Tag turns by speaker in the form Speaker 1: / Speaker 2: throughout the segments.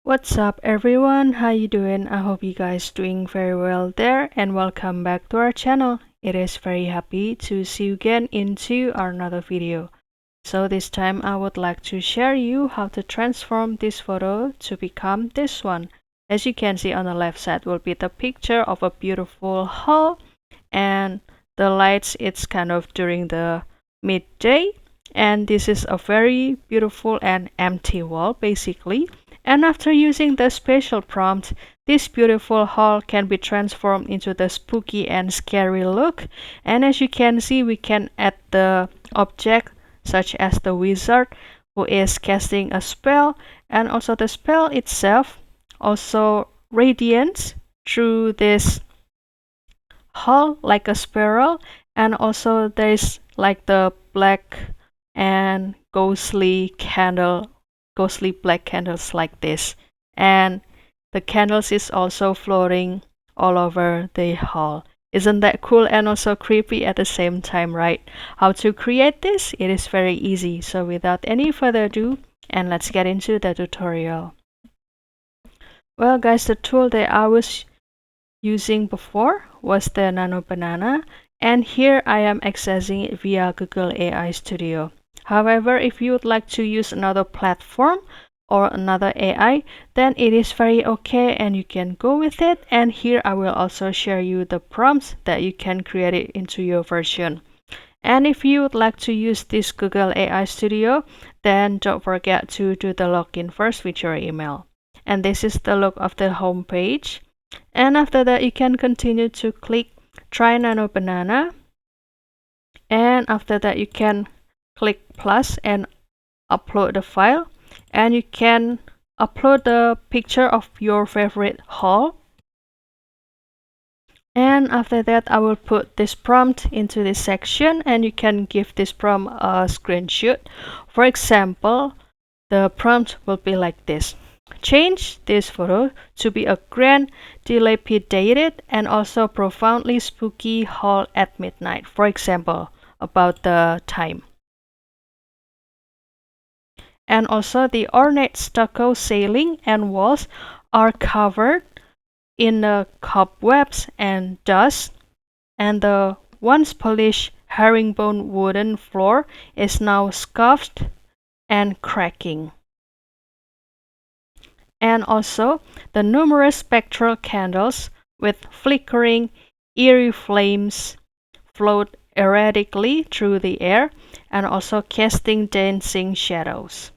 Speaker 1: What's up everyone? How you doing? I hope you guys doing very well there and welcome back to our channel. It is very happy to see you again into another video. So this time I would like to share you how to transform this photo to become this one. As you can see on the left side will be the picture of a beautiful hall, and the lights it's kind of during the midday, and this is a very beautiful and empty wall basically. And after using the special prompt, this beautiful hall can be transformed into the spooky and scary look. And as you can see, we can add the object such as the wizard who is casting a spell, and also the spell itself also radiates through this hall like a spiral, and also there's like the black and ghostly black candles like this, and the candles is also floating all over the hall. Isn't that cool and also creepy at the same time, right? How to create this? It is very easy. So without any further ado, and let's get into the tutorial. Well guys, the tool that I was using before was the Nano banana, and here I am accessing it via Google AI Studio. However, if you would like to use another platform or another AI, then it is very okay and you can go with it. And here I will also share you the prompts that you can create it into your version. And if you would like to use this Google AI Studio, then don't forget to do the login first with your email. And this is the look of the home page. And after that, you can continue to click Try Nano Banana. And after that, you can click plus and upload the file. And you can upload the picture of your favorite hall. And after that, I will put this prompt into this section, and you can give this prompt a screenshot. For example, the prompt will be like this. Change this photo to be a grand, dilapidated, and also profoundly spooky hall at midnight. For example, about the time. And also the ornate stucco ceiling and walls are covered in the cobwebs and dust, and the once polished herringbone wooden floor is now scuffed and cracking. And also the numerous spectral candles with flickering, eerie flames float erratically through the air and also casting dancing shadows.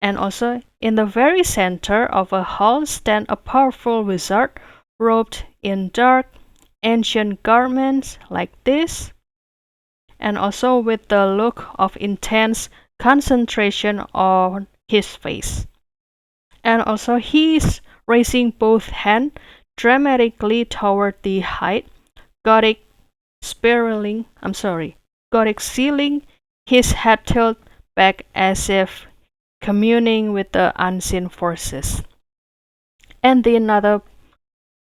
Speaker 1: And also in the very center of a hall stands a powerful wizard robed in dark, ancient garments like this, and also with the look of intense concentration on his face. And also he is raising both hands dramatically toward the height, Gothic ceiling, his head tilted back as if communing with the unseen forces. And the other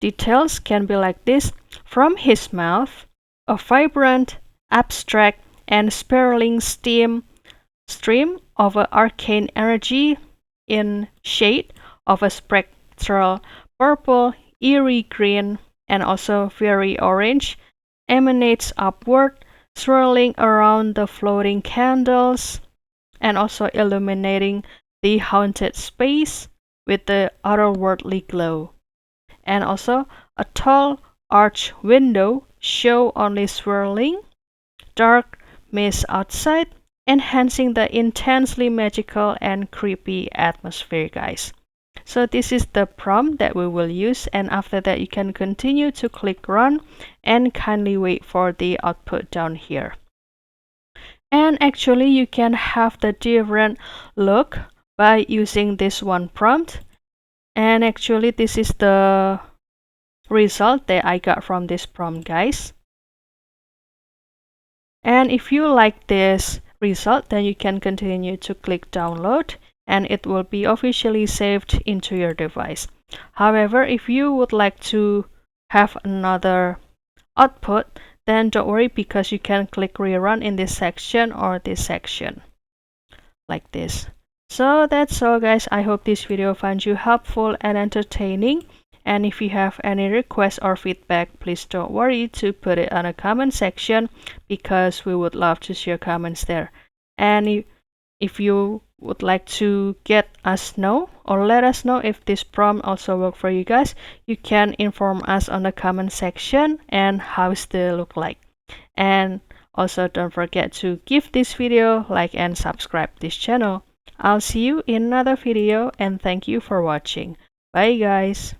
Speaker 1: details can be like this. From his mouth, a vibrant, abstract, and spiraling stream of arcane energy in shade of a spectral purple, eerie green, and also very orange emanates upward, swirling around the floating candles and also illuminating the haunted space with the otherworldly glow. And also a tall arched window show only swirling dark mist outside, enhancing the intensely magical and creepy atmosphere, guys. So this is the prompt that we will use, and after that you can continue to click run and kindly wait for the output down here. And actually you can have the different look by using this one prompt, and actually this is the result that I got from this prompt, guys. And if you like this result, then you can continue to click download and it will be officially saved into your device. However, if you would like to have another output, then don't worry, because you can click rerun in this section or this section like this. So that's all guys. I hope this video finds you helpful and entertaining. And if you have any requests or feedback, please don't worry to put it on a comment section because we would love to share comments there. And if you would like to get us know or let us know if this prompt also work for you guys, you can inform us on the comment section and how they look like. And also don't forget to give this video like and subscribe this channel. I'll see you in another video and thank you for watching. Bye guys.